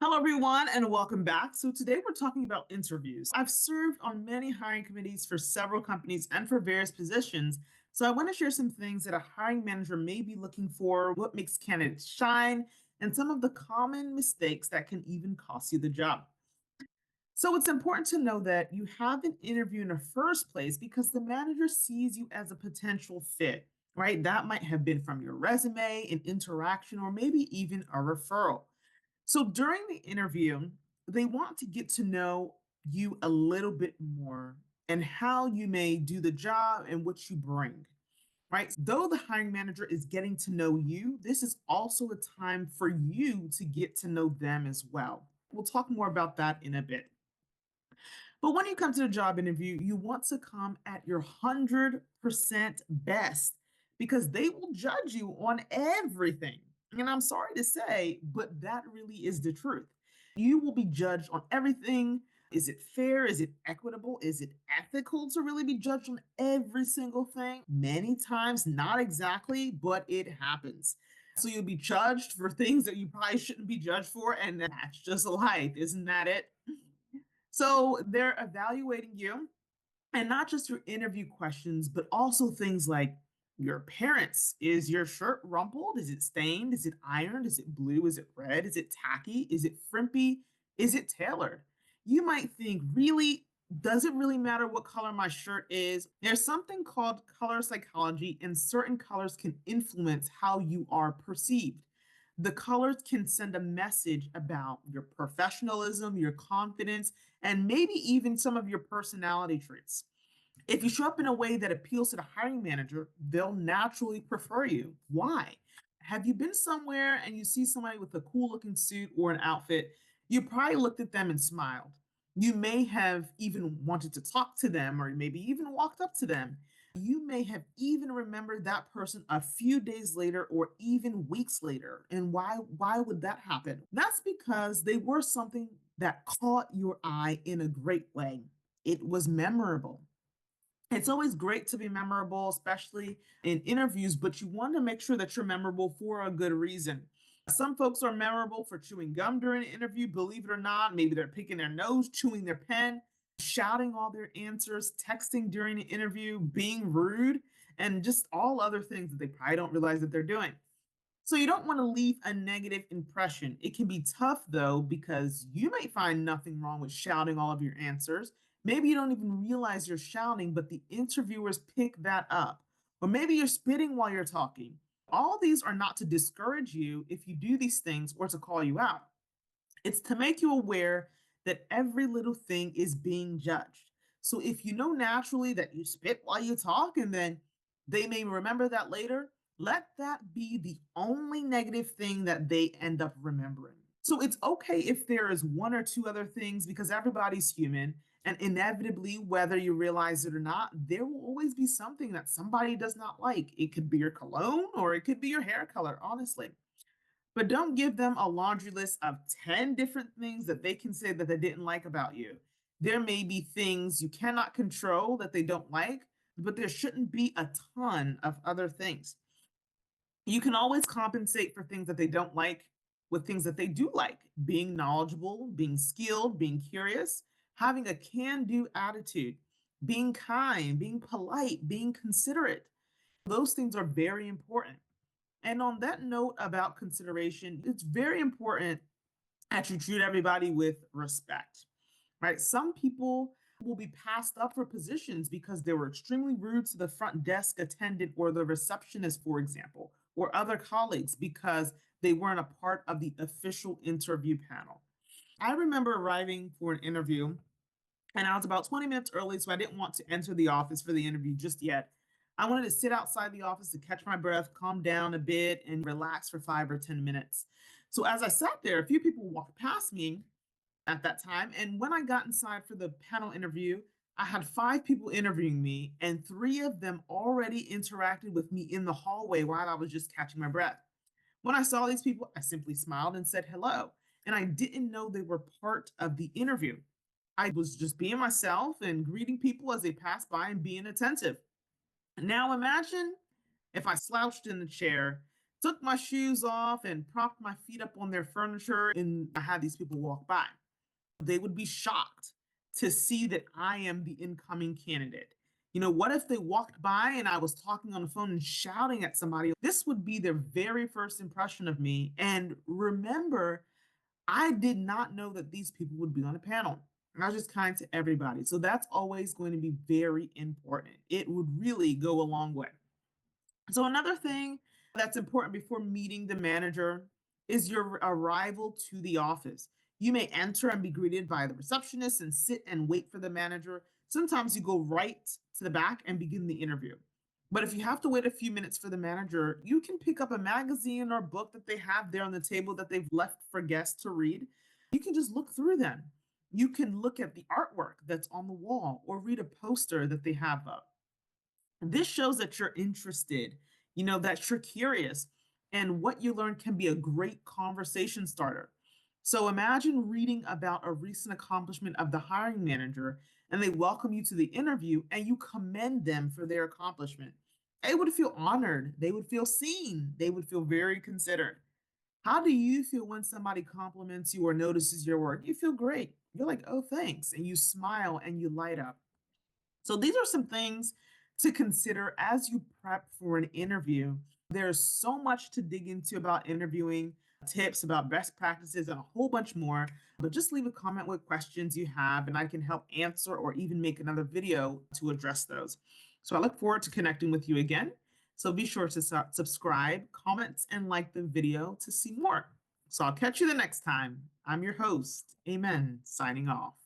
Hello, everyone, and welcome back. So, today we're talking about interviews. I've served on many hiring committees for several companies and for various positions. So, I want to share some things that a hiring manager may be looking for, what makes candidates shine, and some of the common mistakes that can even cost you the job. So, it's important to know that you have an interview in the first place because the manager sees you as a potential fit, right? That might have been from your resume, an interaction, or maybe even a referral. So during the interview, they want to get to know you a little bit more and how you may do the job and what you bring, right? Though the hiring manager is getting to know you, this is also a time for you to get to know them as well. We'll talk more about that in a bit. But when you come to the job interview, you want to come at your 100% best because they will judge you on everything. And I'm sorry to say, but that really is the truth. You will be judged on everything. Is it fair? Is it equitable? Is it ethical to really be judged on every single thing? Many times, not exactly, but it happens. So you'll be judged for things that you probably shouldn't be judged for. And that's just life. Isn't that it? So they're evaluating you and not just your interview questions, but also things like your appearance. Is your shirt rumpled? Is it stained? Is it ironed? Is it blue? Is it red? Is it tacky? Is it frimpy? Is it tailored? You might think, really, does it really matter what color my shirt is? There's something called color psychology, and certain colors can influence how you are perceived. The colors can send a message about your professionalism, your confidence, and maybe even some of your personality traits. If you show up in a way that appeals to the hiring manager, they'll naturally prefer you. Why? Have you been somewhere and you see somebody with a cool looking suit or an outfit? You probably looked at them and smiled. You may have even wanted to talk to them or maybe even walked up to them. You may have even remembered that person a few days later or even weeks later. And why would that happen? That's because they were something that caught your eye in a great way. It was memorable. It's always great to be memorable, especially in interviews, but you want to make sure that you're memorable for a good reason. Some folks are memorable for chewing gum during an interview, believe it or not. Maybe they're picking their nose, chewing their pen, shouting all their answers, texting during the interview, being rude, and just all other things that they probably don't realize that they're doing. So you don't want to leave a negative impression. It can be tough though, because you may find nothing wrong with shouting all of your answers. Maybe you don't even realize you're shouting, but the interviewers pick that up. Or maybe you're spitting while you're talking. All these are not to discourage you if you do these things or to call you out. It's to make you aware that every little thing is being judged. So if you know naturally that you spit while you talk and then they may remember that later, let that be the only negative thing that they end up remembering. So it's okay if there is one or two other things because everybody's human. And inevitably, whether you realize it or not, there will always be something that somebody does not like. It could be your cologne or it could be your hair color, honestly. But don't give them a laundry list of 10 different things that they can say that they didn't like about you. There may be things you cannot control that they don't like, but there shouldn't be a ton of other things. You can always compensate for things that they don't like with things that they do like: being knowledgeable, being skilled, being curious, having a can do attitude, being kind, being polite, being considerate. Those things are very important. And on that note about consideration, it's very important that you treat everybody with respect, right? Some people will be passed up for positions because they were extremely rude to the front desk attendant or the receptionist, for example, or other colleagues because they weren't a part of the official interview panel. I remember arriving for an interview and I was about 20 minutes early, so I didn't want to enter the office for the interview just yet. I wanted to sit outside the office to catch my breath, calm down a bit, and relax for 5 or 10 minutes. So as I sat there, a few people walked past me at that time. And when I got inside for the panel interview, I had five people interviewing me, and three of them already interacted with me in the hallway while I was just catching my breath. When I saw these people, I simply smiled and said hello. And I didn't know they were part of the interview. I was just being myself and greeting people as they passed by and being attentive. Now imagine if I slouched in the chair, took my shoes off and propped my feet up on their furniture, and I had these people walk by. They would be shocked to see that I am the incoming candidate. What if they walked by and I was talking on the phone and shouting at somebody? This would be their very first impression of me. And remember, I did not know that these people would be on a panel. And I was just kind to everybody. So that's always going to be very important. It would really go a long way. So, another thing that's important before meeting the manager is your arrival to the office. You may enter and be greeted by the receptionist and sit and wait for the manager. Sometimes you go right to the back and begin the interview. But if you have to wait a few minutes for the manager, you can pick up a magazine or book that they have there on the table that they've left for guests to read. You can just look through them. You can look at the artwork that's on the wall or read a poster that they have up. This shows that you're interested, that you're curious, and what you learn can be a great conversation starter. So imagine reading about a recent accomplishment of the hiring manager and they welcome you to the interview and you commend them for their accomplishment. They would feel honored, they would feel seen, they would feel very considered. How do you feel when somebody compliments you or notices your work? You feel great. You're like, oh, thanks. And you smile and you light up. So these are some things to consider as you prep for an interview. There's so much to dig into about interviewing, tips about best practices, and a whole bunch more. But just leave a comment with questions you have, and I can help answer or even make another video to address those. So I look forward to connecting with you again. So be sure to subscribe, comment, and like the video to see more. So I'll catch you the next time. I'm your host, Amen, signing off.